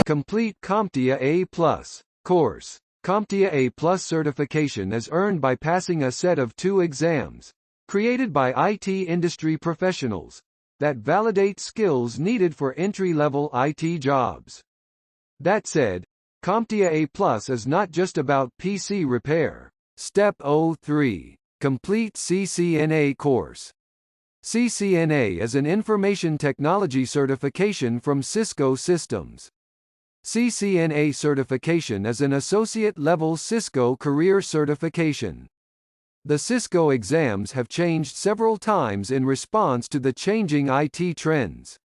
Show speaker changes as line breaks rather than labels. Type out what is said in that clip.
complete CompTIA A+ course. CompTIA A+ certification is earned by passing a set of 2 exams, created by IT industry professionals, that validate skills needed for entry-level IT jobs. That said, CompTIA A+ is not just about PC repair. Step 03. Complete CCNA course. CCNA is an information technology certification from Cisco Systems. CCNA certification is an associate-level Cisco career certification. The Cisco exams have changed several times in response to the changing IT trends.